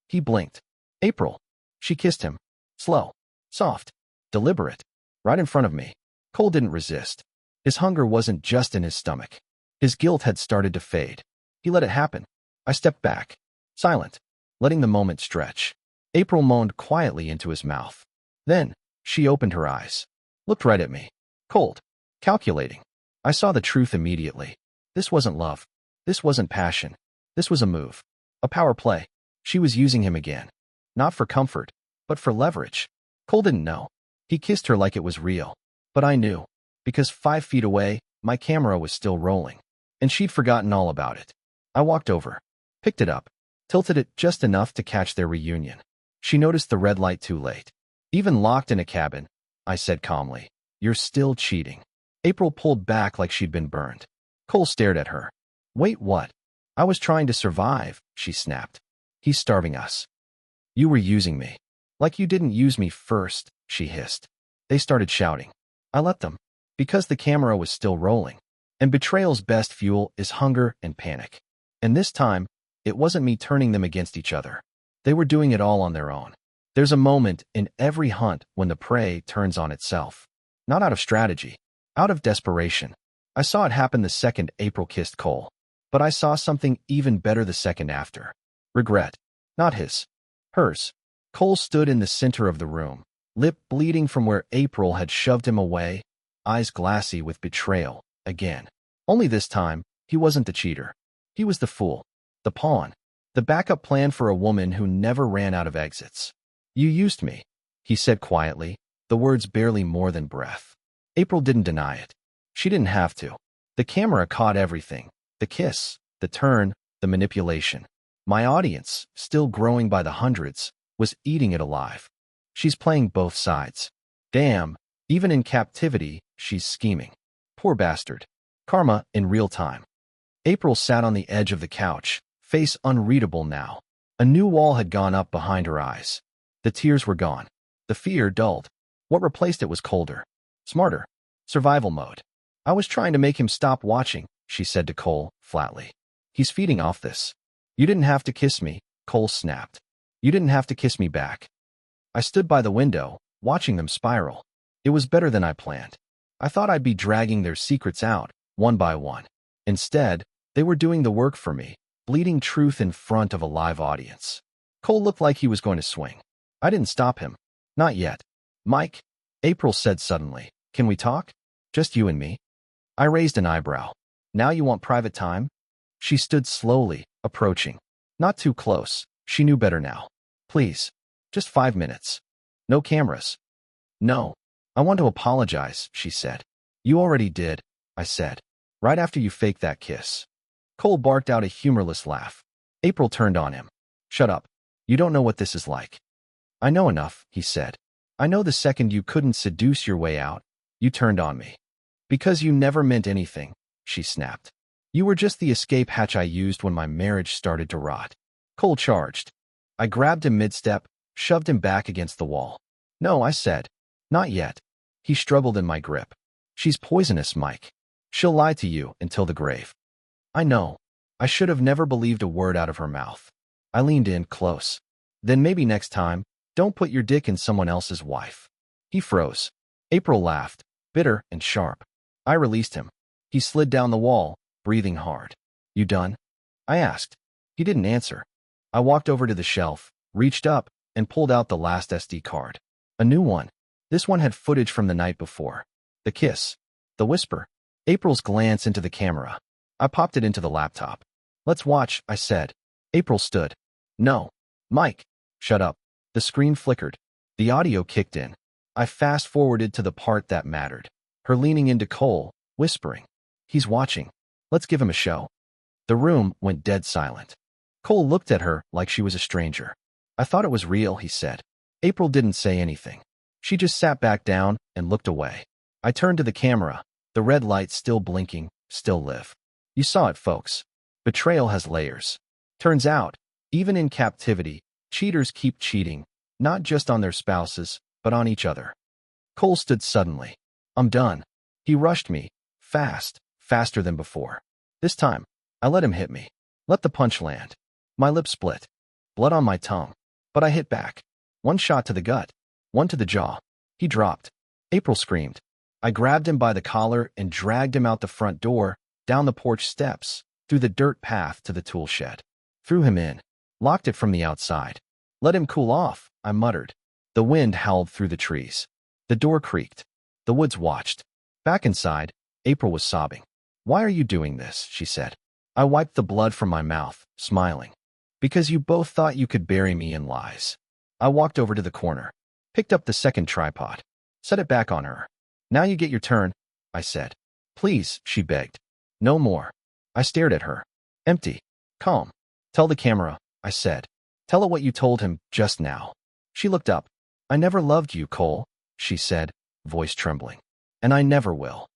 He blinked. April. She kissed him. Slow, soft, deliberate, right in front of me. Cole didn't resist. His hunger wasn't just in his stomach. His guilt had started to fade. He let it happen. I stepped back, silent, letting the moment stretch. April moaned quietly into his mouth. Then, she opened her eyes, looked right at me, cold, calculating. I saw the truth immediately. This wasn't love. This wasn't passion. This was a move. A power play. She was using him again. Not for comfort, but for leverage. Cole didn't know. He kissed her like it was real. But I knew. Because 5 feet away, my camera was still rolling. And she'd forgotten all about it. I walked over, picked it up, tilted it just enough to catch their reunion. She noticed the red light too late. Even locked in a cabin, I said calmly, you're still cheating. April pulled back like she'd been burned. Cole stared at her. Wait, what? I was trying to survive, she snapped. He's starving us. You were using me. Like you didn't use me first, she hissed. They started shouting. I let them. Because the camera was still rolling. And betrayal's best fuel is hunger and panic. And this time, it wasn't me turning them against each other. They were doing it all on their own. There's a moment in every hunt when the prey turns on itself. Not out of strategy, out of desperation. I saw it happen the second April kissed Cole. But I saw something even better the second after. Regret. Not his. Hers. Cole stood in the center of the room, lip bleeding from where April had shoved him away, eyes glassy with betrayal, again. Only this time, he wasn't the cheater. He was the fool. The pawn. The backup plan for a woman who never ran out of exits. You used me, he said quietly, the words barely more than breath. April didn't deny it. She didn't have to. The camera caught everything. The kiss, the turn, the manipulation. My audience, still growing by the hundreds, was eating it alive. She's playing both sides. Damn, even in captivity, she's scheming. Poor bastard. Karma in real time. April sat on the edge of the couch, face unreadable now. A new wall had gone up behind her eyes. The tears were gone. The fear dulled. What replaced it was colder. Smarter. Survival mode. I was trying to make him stop watching, she said to Cole, flatly. He's feeding off this. You didn't have to kiss me, Cole snapped. You didn't have to kiss me back. I stood by the window, watching them spiral. It was better than I planned. I thought I'd be dragging their secrets out, one by one. Instead, they were doing the work for me, bleeding truth in front of a live audience. Cole looked like he was going to swing. I didn't stop him. Not yet. Mike, April said suddenly, can we talk? Just you and me? I raised an eyebrow. Now you want private time? She stood slowly, approaching. Not too close. She knew better now. Please. Just 5 minutes. No cameras. No. I want to apologize, she said. You already did, I said. Right after you faked that kiss. Cole barked out a humorless laugh. April turned on him. Shut up. You don't know what this is like. I know enough, he said. I know the second you couldn't seduce your way out, you turned on me. Because you never meant anything, she snapped. You were just the escape hatch I used when my marriage started to rot. Cole charged. I grabbed him mid-step, shoved him back against the wall. No, I said. Not yet. He struggled in my grip. She's poisonous, Mike. She'll lie to you until the grave. I know. I should have never believed a word out of her mouth. I leaned in close. Then maybe next time, don't put your dick in someone else's wife. He froze. April laughed, bitter and sharp. I released him. He slid down the wall, breathing hard. You done? I asked. He didn't answer. I walked over to the shelf, reached up, and pulled out the last SD card. A new one. This one had footage from the night before. The kiss. The whisper. April's glance into the camera. I popped it into the laptop. Let's watch, I said. April stood. No. Mike. Shut up. The screen flickered. The audio kicked in. I fast-forwarded to the part that mattered. Her leaning into Cole, whispering. He's watching. Let's give him a show. The room went dead silent. Cole looked at her like she was a stranger. I thought it was real, he said. April didn't say anything. She just sat back down and looked away. I turned to the camera, the red light still blinking, still live. You saw it, folks. Betrayal has layers. Turns out, even in captivity, cheaters keep cheating, not just on their spouses, but on each other. Cole stood suddenly. I'm done. He rushed me, fast, faster than before. This time, I let him hit me. Let the punch land. My lips split. Blood on my tongue. But I hit back. One shot to the gut. One to the jaw. He dropped. April screamed. I grabbed him by the collar and dragged him out the front door, down the porch steps, through the dirt path to the tool shed. Threw him in. Locked it from the outside. Let him cool off, I muttered. The wind howled through the trees. The door creaked. The woods watched. Back inside, April was sobbing. Why are you doing this? She said. I wiped the blood from my mouth, smiling. Because you both thought you could bury me in lies. I walked over to the corner. Picked up the second tripod. Set it back on her. Now you get your turn, I said. Please, she begged. No more. I stared at her. Empty. Calm. Tell the camera, I said. Tell it what you told him just now. She looked up. I never loved you, Cole, she said, voice trembling. And I never will.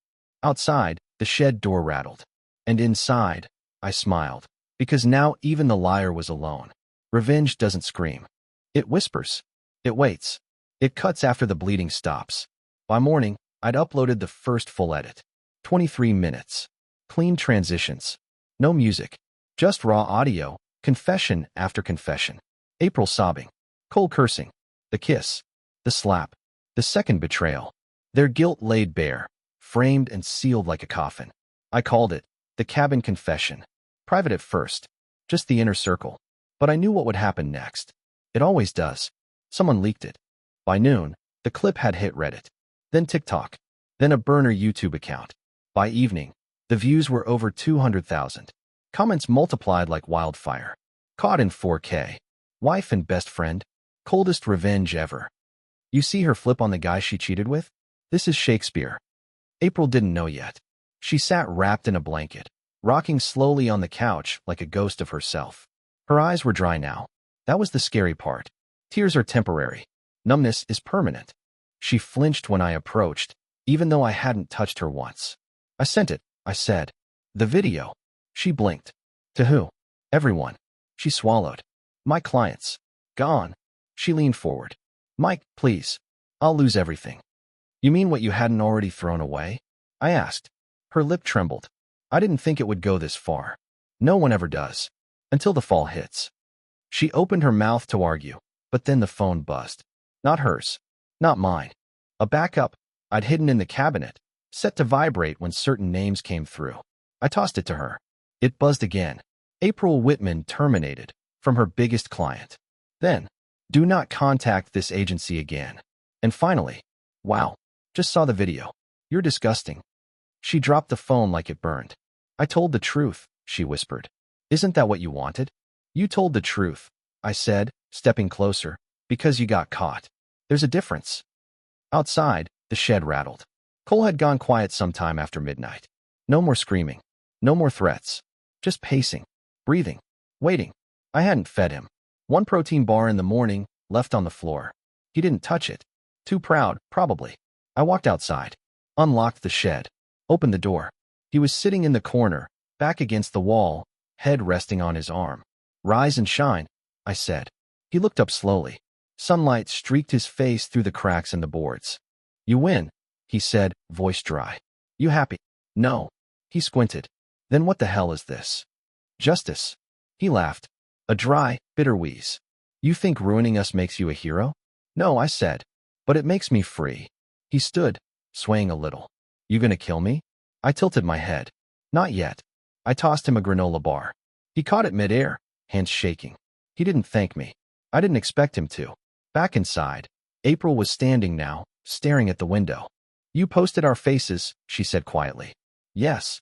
Outside, the shed door rattled. And inside, I smiled. Because now even the liar was alone. Revenge doesn't scream. It whispers. It waits. It cuts after the bleeding stops. By morning, I'd uploaded the first full edit. 23 minutes. Clean transitions. No music. Just raw audio, confession after confession. April sobbing. Cole cursing. The kiss. The slap. The second betrayal. Their guilt laid bare, framed and sealed like a coffin. I called it the cabin confession. Private at first. Just the inner circle. But I knew what would happen next. It always does. Someone leaked it. By noon, the clip had hit Reddit. Then TikTok. Then a burner YouTube account. By evening, the views were over 200,000. Comments multiplied like wildfire. Caught in 4K. Wife and best friend. Coldest revenge ever. You see her flip on the guy she cheated with? This is Shakespeare. April didn't know yet. She sat wrapped in a blanket, rocking slowly on the couch like a ghost of herself. Her eyes were dry now. That was the scary part. Tears are temporary. Numbness is permanent. She flinched when I approached, even though I hadn't touched her once. I sent it, I said. The video. She blinked. To who? Everyone. She swallowed. My clients. Gone. She leaned forward. Mike, please. I'll lose everything. You mean what you hadn't already thrown away? I asked. Her lip trembled. I didn't think it would go this far. No one ever does. Until the fall hits. She opened her mouth to argue, but then the phone buzzed. Not hers. Not mine. A backup I'd hidden in the cabinet, set to vibrate when certain names came through. I tossed it to her. It buzzed again. April Whitman terminated from her biggest client. Then, do not contact this agency again. And finally, wow, just saw the video. You're disgusting. She dropped the phone like it burned. I told the truth, she whispered. Isn't that what you wanted? You told the truth, I said, stepping closer, because you got caught. There's a difference. Outside, the shed rattled. Cole had gone quiet sometime after midnight. No more screaming. No more threats. Just pacing, breathing, waiting. I hadn't fed him. One protein bar in the morning, left on the floor. He didn't touch it. Too proud, probably. I walked outside, unlocked the shed, opened the door. He was sitting in the corner, back against the wall, head resting on his arm. Rise and shine, I said. He looked up slowly. Sunlight streaked his face through the cracks in the boards. You win, he said, voice dry. You happy? No. He squinted. Then what the hell is this? Justice. He laughed. A dry, bitter wheeze. You think ruining us makes you a hero? No, I said. But it makes me free. He stood, swaying a little. You gonna kill me? I tilted my head. Not yet. I tossed him a granola bar. He caught it midair, hands shaking. He didn't thank me. I didn't expect him to. Back inside, April was standing now, staring at the window. You posted our faces, she said quietly. Yes.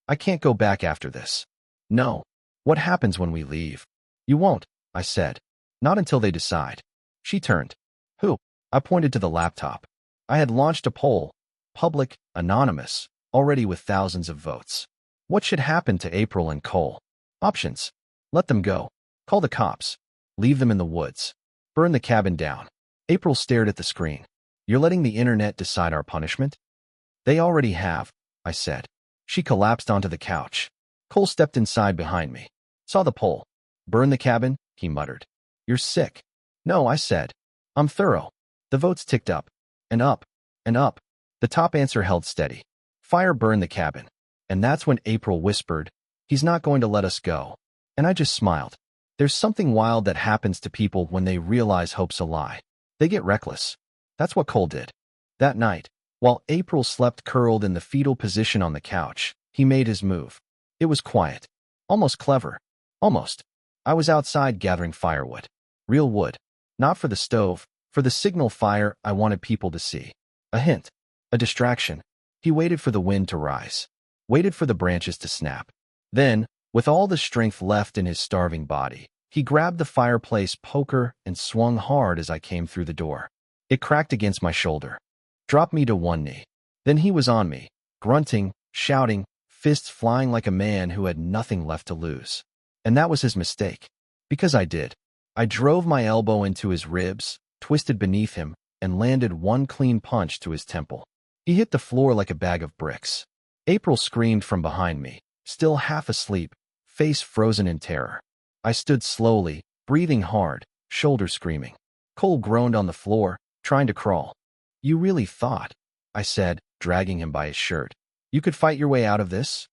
I can't go back after this. No. What happens when we leave? You won't, I said. Not until they decide. She turned. Who? I pointed to the laptop. I had launched a poll, public, anonymous, already with thousands of votes. What should happen to April and Cole? Options. Let them go. Call the cops. Leave them in the woods. Burn the cabin down. April stared at the screen. You're letting the internet decide our punishment? They already have, I said. She collapsed onto the couch. Cole stepped inside behind me. Saw the poll. Burn the cabin, he muttered. You're sick. No, I said. I'm thorough. The votes ticked up. And up. And up. The top answer held steady. Fire burn the cabin. And that's when April whispered, he's not going to let us go. And I just smiled. There's something wild that happens to people when they realize hope's a lie. They get reckless. That's what Cole did. That night, while April slept curled in the fetal position on the couch, he made his move. It was quiet. Almost clever. Almost. I was outside gathering firewood. Real wood. Not for the stove, for the signal fire I wanted people to see. A hint. A distraction. He waited for the wind to rise. Waited for the branches to snap. Then, with all the strength left in his starving body, he grabbed the fireplace poker and swung hard as I came through the door. It cracked against my shoulder. Dropped me to one knee. Then he was on me, grunting, shouting, fists flying like a man who had nothing left to lose. And that was his mistake. Because I did. I drove my elbow into his ribs, twisted beneath him, and landed one clean punch to his temple. He hit the floor like a bag of bricks. April screamed from behind me, still half asleep, face frozen in terror. I stood slowly, breathing hard, shoulders screaming. Cole groaned on the floor, trying to crawl. You really thought, I said, dragging him by his shirt, you could fight your way out of this?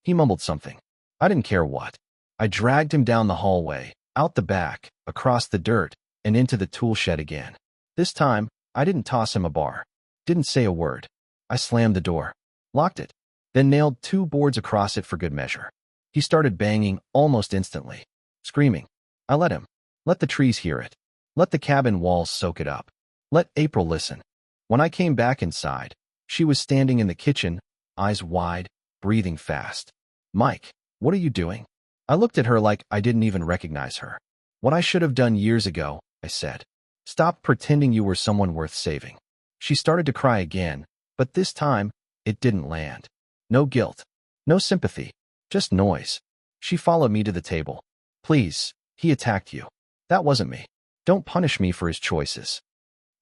He mumbled something. I didn't care what. I dragged him down the hallway, out the back, across the dirt, and into the tool shed again. This time, I didn't toss him a bar. Didn't say a word. I slammed the door, locked it, then nailed 2 boards across it for good measure. He started banging almost instantly, screaming. I let him. Let the trees hear it. Let the cabin walls soak it up. Let April listen. When I came back inside, she was standing in the kitchen, eyes wide, breathing fast. Mike, what are you doing? I looked at her like I didn't even recognize her. What I should have done years ago, I said. Stop pretending you were someone worth saving. She started to cry again, but this time, it didn't land. No guilt. No sympathy. Just noise. She followed me to the table. Please, he attacked you. That wasn't me. Don't punish me for his choices.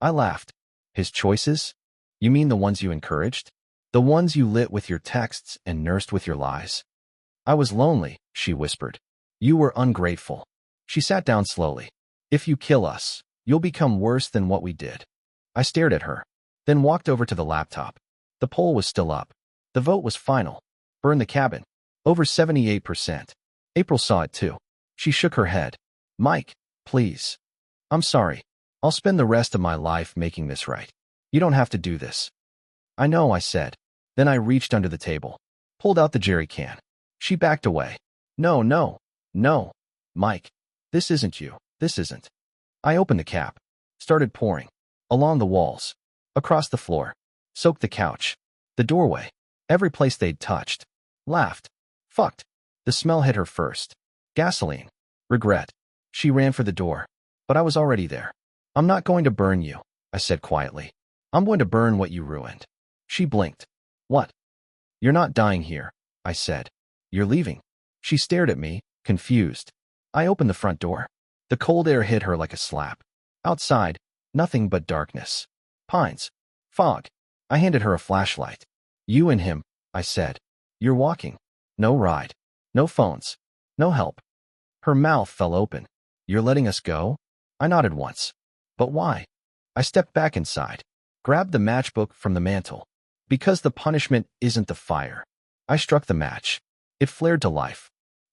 I laughed. His choices? You mean the ones you encouraged? The ones you lit with your texts and nursed with your lies? I was lonely, she whispered. You were ungrateful. She sat down slowly. If you kill us, you'll become worse than what we did. I stared at her, then walked over to the laptop. The poll was still up. The vote was final. Burn the cabin. Over 78%. April saw it too. She shook her head. Mike, please. I'm sorry. I'll spend the rest of my life making this right. You don't have to do this. I know, I said. Then I reached under the table, pulled out the jerry can. She backed away. No, no, no. Mike, this isn't you. This isn't. I opened the cap. Started pouring. Along the walls. Across the floor. Soaked the couch. The doorway. Every place they'd touched. Laughed. Fucked. The smell hit her first. Gasoline. Regret. She ran for the door. But I was already there. I'm not going to burn you, I said quietly. I'm going to burn what you ruined. She blinked. What? You're not dying here, I said. You're leaving. She stared at me, confused. I opened the front door. The cold air hit her like a slap. Outside, nothing but darkness. Pines. Fog. I handed her a flashlight. You and him, I said. You're walking. No ride. No phones. No help. Her mouth fell open. You're letting us go? I nodded once. But why? I stepped back inside, grabbed the matchbook from the mantel. Because the punishment isn't the fire. I struck the match. It flared to life.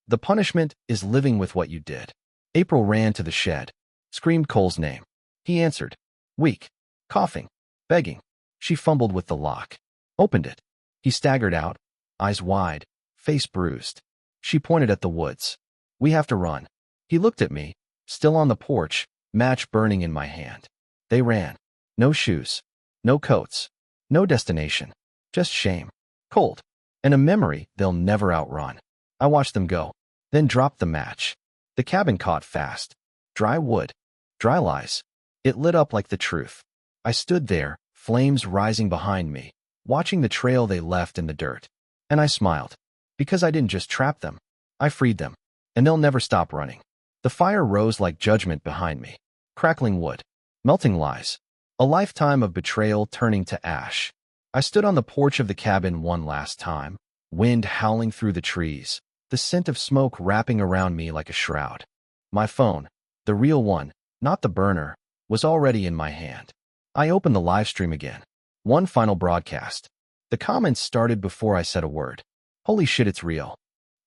The punishment is living with what you did. April ran to the shed, screamed Cole's name. He answered. Weak. Coughing. Begging. She fumbled with the lock. Opened it. He staggered out, eyes wide, face bruised. She pointed at the woods. We have to run. He looked at me, still on the porch, match burning in my hand. They ran. No shoes. No coats. No destination. Just shame. Cold. And a memory they'll never outrun. I watched them go, then dropped the match. The cabin caught fast. Dry wood. Dry lies. It lit up like the truth. I stood there, flames rising behind me, watching the trail they left in the dirt. And I smiled. Because I didn't just trap them. I freed them. And they'll never stop running. The fire rose like judgment behind me. Crackling wood. Melting lies. A lifetime of betrayal turning to ash. I stood on the porch of the cabin one last time, wind howling through the trees, the scent of smoke wrapping around me like a shroud. My phone, the real one, not the burner, was already in my hand. I opened the live stream again. One final broadcast. The comments started before I said a word. Holy shit, it's real.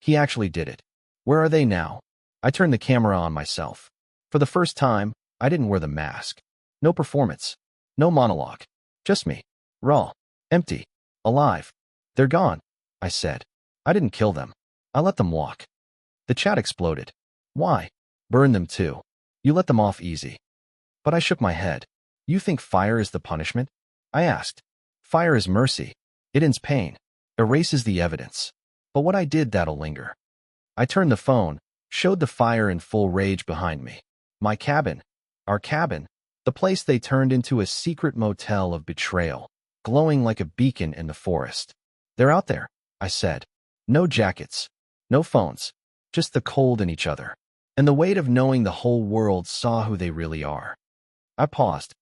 He actually did it. Where are they now? I turned the camera on myself. For the first time, I didn't wear the mask. No performance. No monologue. Just me. Raw. Empty. Alive. They're gone, I said. I didn't kill them. I let them walk. The chat exploded. Why? Burn them too. You let them off easy. But I shook my head. You think fire is the punishment? I asked. Fire is mercy. It ends pain. Erases the evidence. But what I did, that'll linger. I turned the phone, showed the fire in full rage behind me. My cabin. Our cabin. The place they turned into a secret motel of betrayal, glowing like a beacon in the forest. They're out there, I said. No jackets. No phones. Just the cold in each other. And the weight of knowing the whole world saw who they really are. I paused.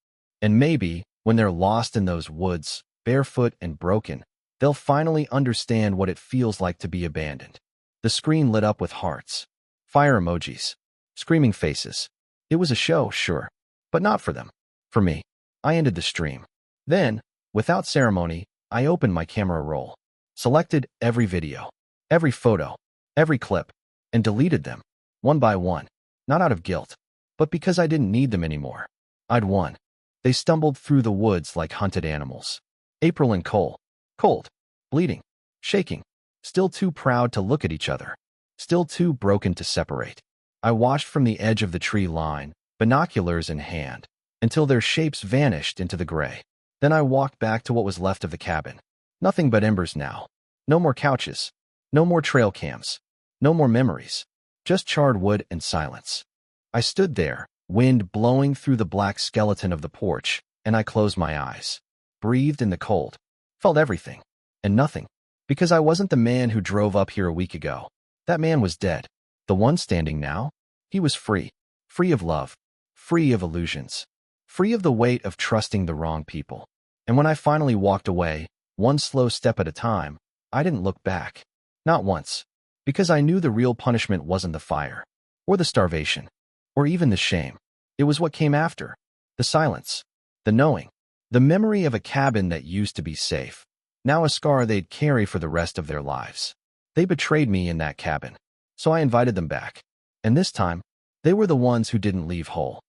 And maybe, when they're lost in those woods, barefoot and broken, they'll finally understand what it feels like to be abandoned. The screen lit up with hearts. Fire emojis. Screaming faces. It was a show, sure. But not for them. For me. I ended the stream. Then, without ceremony, I opened my camera roll. Selected every video. Every photo. Every clip. And deleted them. One by one. Not out of guilt. But because I didn't need them anymore. I'd won. They stumbled through the woods like hunted animals. April and Cole. Cold. Bleeding. Shaking. Still too proud to look at each other. Still too broken to separate. I watched from the edge of the tree line, binoculars in hand, until their shapes vanished into the gray. Then I walked back to what was left of the cabin. Nothing but embers now. No more couches. No more trail cams. No more memories. Just charred wood and silence. I stood there, wind blowing through the black skeleton of the porch, and I closed my eyes. Breathed in the cold. Felt everything. And nothing. Because I wasn't the man who drove up here a week ago. That man was dead. The one standing now? He was free. Free of love. Free of illusions. Free of the weight of trusting the wrong people. And when I finally walked away, one slow step at a time, I didn't look back. Not once. Because I knew the real punishment wasn't the fire. Or the starvation. Or even the shame. It was what came after. The silence. The knowing. The memory of a cabin that used to be safe. Now a scar they'd carry for the rest of their lives. They betrayed me in that cabin. So I invited them back. And this time, they were the ones who didn't leave whole.